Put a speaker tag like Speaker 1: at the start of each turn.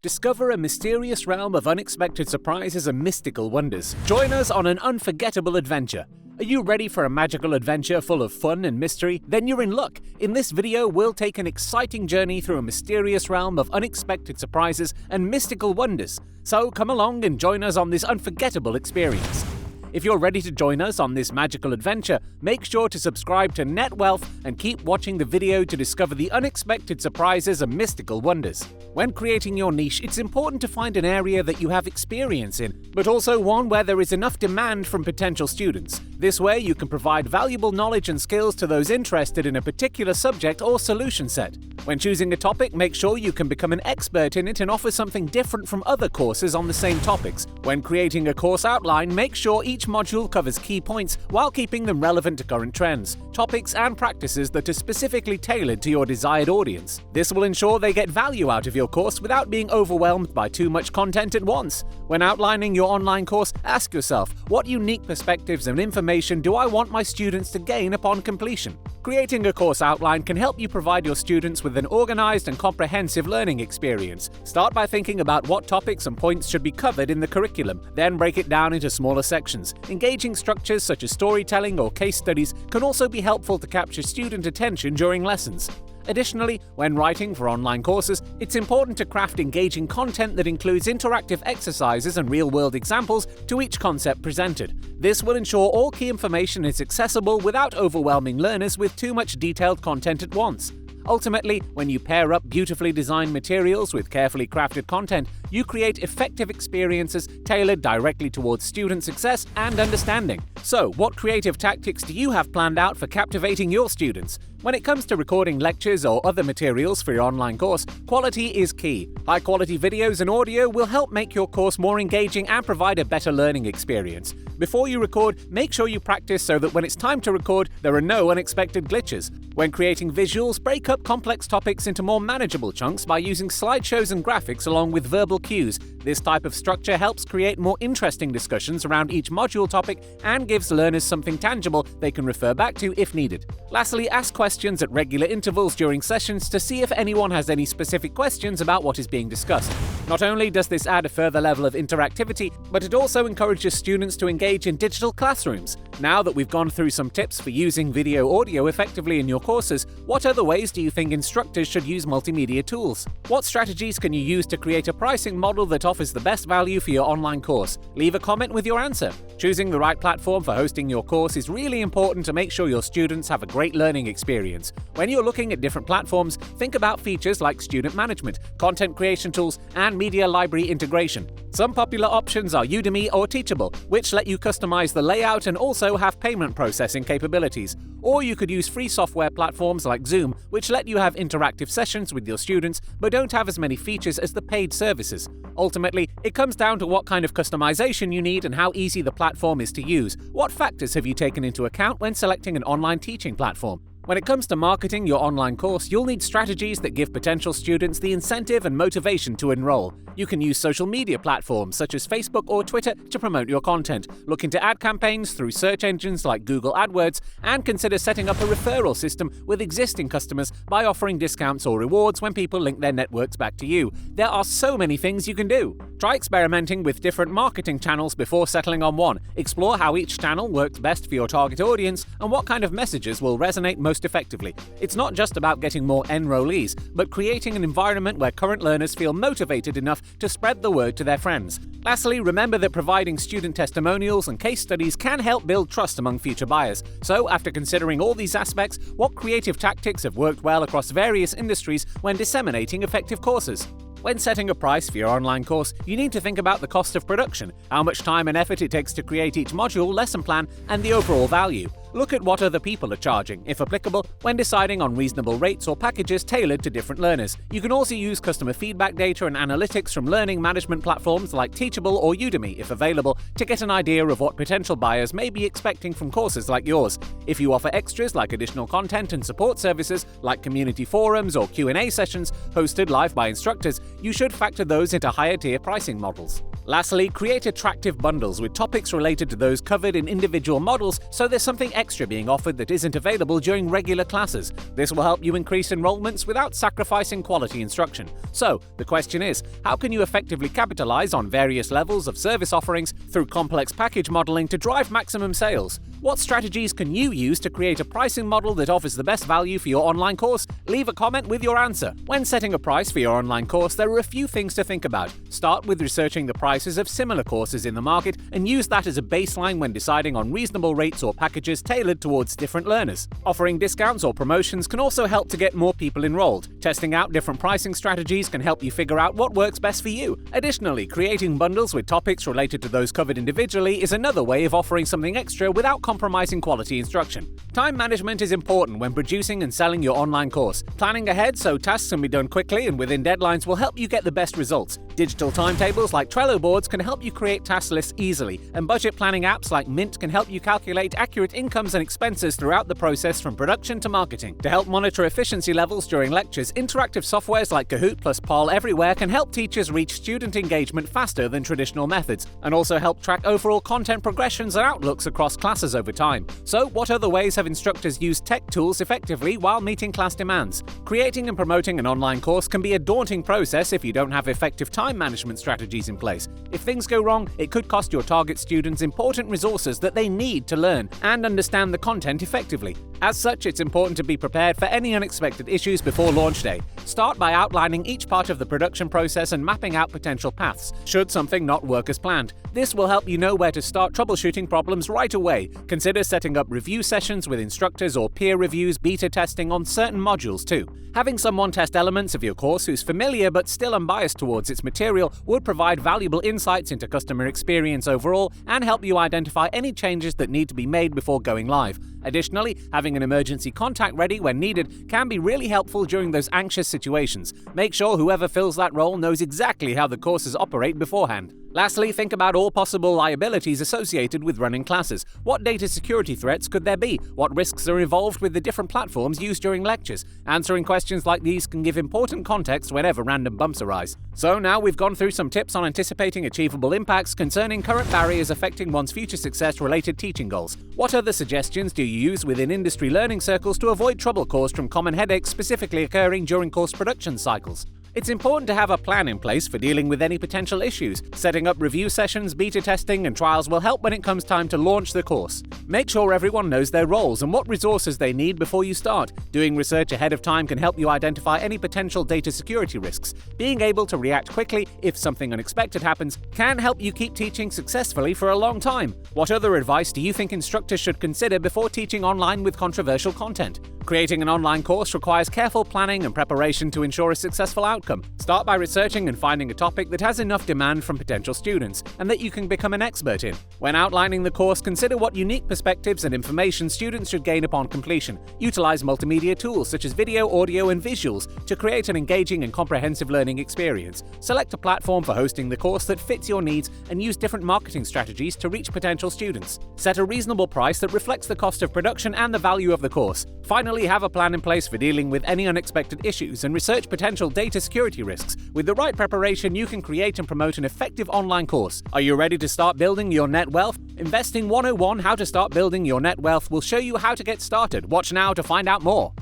Speaker 1: Discover a mysterious realm of unexpected surprises and mystical wonders. Join us on an unforgettable adventure. Are you ready for a magical adventure full of fun and mystery? Then you're in luck. In this video, we'll take an exciting journey through a mysterious realm of unexpected surprises and mystical wonders. So come along and join us on this unforgettable experience. If you're ready to join us on this magical adventure, make sure to subscribe to NetWealth and keep watching the video to discover the unexpected surprises and mystical wonders. When creating your niche, it's important to find an area that you have experience in, but also one where there is enough demand from potential students. This way, you can provide valuable knowledge and skills to those interested in a particular subject or solution set. When choosing a topic, make sure you can become an expert in it and offer something different from other courses on the same topics. When creating a course outline, make sure each module covers key points while keeping them relevant to current trends, topics, and practices that are specifically tailored to your desired audience. This will ensure they get value out of your course without being overwhelmed by too much content at once. When outlining your online course, ask yourself, what unique perspectives and information do I want my students to gain upon completion? Creating a course outline can help you provide your students with an organized and comprehensive learning experience. Start by thinking about what topics and points should be covered in the curriculum, then break it down into smaller sections. Engaging structures such as storytelling or case studies can also be helpful to capture student attention during lessons. Additionally, when writing for online courses, it's important to craft engaging content that includes interactive exercises and real-world examples to each concept presented. This will ensure all key information is accessible without overwhelming learners with too much detailed content at once. Ultimately, when you pair up beautifully designed materials with carefully crafted content, you create effective experiences tailored directly towards student success and understanding. So, what creative tactics do you have planned out for captivating your students? When it comes to recording lectures or other materials for your online course, quality is key. High-quality videos and audio will help make your course more engaging and provide a better learning experience. Before you record, make sure you practice so that when it's time to record, there are no unexpected glitches. When creating visuals, break up complex topics into more manageable chunks by using slideshows and graphics along with verbal cues. This type of structure helps create more interesting discussions around each module topic and gives learners something tangible they can refer back to if needed. Lastly, ask questions at regular intervals during sessions to see if anyone has any specific questions about what is being discussed. Not only does this add a further level of interactivity, but it also encourages students to engage in digital classrooms. Now that we've gone through some tips for using video-audio effectively in your courses, what other ways do you think instructors should use multimedia tools? What strategies can you use to create a pricing model that offers the best value for your online course? Leave a comment with your answer. Choosing the right platform for hosting your course is really important to make sure your students have a great learning experience. When you're looking at different platforms, think about features like student management, content creation tools, and media library integration. Some popular options are Udemy or Teachable, which let you customize the layout and also have payment processing capabilities. Or you could use free software platforms like Zoom, which let you have interactive sessions with your students but don't have as many features as the paid services. Ultimately, it comes down to what kind of customization you need and how easy the platform is to use. What factors have you taken into account when selecting an online teaching platform? When it comes to marketing your online course, you'll need strategies that give potential students the incentive and motivation to enroll. You can use social media platforms such as Facebook or Twitter to promote your content. Look into ad campaigns through search engines like Google AdWords, and consider setting up a referral system with existing customers by offering discounts or rewards when people link their networks back to you. There are so many things you can do. Try experimenting with different marketing channels before settling on one. Explore how each channel works best for your target audience and what kind of messages will resonate most effectively. It's not just about getting more enrollees, but creating an environment where current learners feel motivated enough to spread the word to their friends. Lastly, remember that providing student testimonials and case studies can help build trust among future buyers. So, after considering all these aspects, what creative tactics have worked well across various industries when disseminating effective courses? When setting a price for your online course, you need to think about the cost of production, how much time and effort it takes to create each module, lesson plan, and the overall value. Look at what other people are charging, if applicable, when deciding on reasonable rates or packages tailored to different learners. You can also use customer feedback data and analytics from learning management platforms like Teachable or Udemy, if available, to get an idea of what potential buyers may be expecting from courses like yours. If you offer extras like additional content and support services like community forums or Q&A sessions hosted live by instructors, you should factor those into higher tier pricing models. Lastly, create attractive bundles with topics related to those covered in individual models, so there's something extra being offered that isn't available during regular classes. This will help you increase enrollments without sacrificing quality instruction. So, the question is, how can you effectively capitalize on various levels of service offerings through complex package modeling to drive maximum sales? What strategies can you use to create a pricing model that offers the best value for your online course? Leave a comment with your answer. When setting a price for your online course, there are a few things to think about. Start with researching the prices of similar courses in the market and use that as a baseline when deciding on reasonable rates or packages tailored towards different learners. Offering discounts or promotions can also help to get more people enrolled. Testing out different pricing strategies can help you figure out what works best for you. Additionally, creating bundles with topics related to those covered individually is another way of offering something extra without compromising quality instruction. Time management is important when producing and selling your online course. Planning ahead so tasks can be done quickly and within deadlines will help you get the best results. Digital timetables like Trello boards can help you create task lists easily, and budget planning apps like Mint can help you calculate accurate incomes and expenses throughout the process from production to marketing. To help monitor efficiency levels during lectures, interactive softwares like Kahoot plus Poll Everywhere can help teachers reach student engagement faster than traditional methods, and also help track overall content progressions and outlooks across classes over time. So, what other ways have instructors used tech tools effectively while meeting class demands? Creating and promoting an online course can be a daunting process if you don't have effective time management strategies in place. If things go wrong, it could cost your target students important resources that they need to learn and understand the content effectively. As such, it's important to be prepared for any unexpected issues before launch day. Start by outlining each part of the production process and mapping out potential paths, should something not work as planned. This will help you know where to start troubleshooting problems right away. Consider setting up review sessions with instructors or peer reviews, beta testing on certain modules too. Having someone test elements of your course who's familiar but still unbiased towards its material would provide valuable insights into customer experience overall and help you identify any changes that need to be made before going live. Additionally, having an emergency contact ready when needed can be really helpful during those anxious situations. Make sure whoever fills that role knows exactly how the courses operate beforehand. Lastly, think about all possible liabilities associated with running classes. What data security threats could there be? What risks are involved with the different platforms used during lectures? Answering questions like these can give important context whenever random bumps arise. So now we've gone through some tips on anticipating achievable impacts concerning current barriers affecting one's future success-related teaching goals. What other suggestions do you use within industry learning circles to avoid trouble caused from common headaches specifically occurring during course production cycles? It's important to have a plan in place for dealing with any potential issues. Setting up review sessions, beta testing, and trials will help when it comes time to launch the course. Make sure everyone knows their roles and what resources they need before you start. Doing research ahead of time can help you identify any potential data security risks. Being able to react quickly if something unexpected happens can help you keep teaching successfully for a long time. What other advice do you think instructors should consider before teaching online with controversial content? Creating an online course requires careful planning and preparation to ensure a successful outcome. Start by researching and finding a topic that has enough demand from potential students and that you can become an expert in. When outlining the course, consider what unique perspectives and information students should gain upon completion. Utilize multimedia tools such as video, audio, and visuals to create an engaging and comprehensive learning experience. Select a platform for hosting the course that fits your needs and use different marketing strategies to reach potential students. Set a reasonable price that reflects the cost of production and the value of the course. Finally, have a plan in place for dealing with any unexpected issues and research potential data security risks. With the right preparation, you can create and promote an effective online course. Are you ready to start building your net wealth? Investing 101 How to Start Building Your Net Wealth will show you how to get started. Watch now to find out more.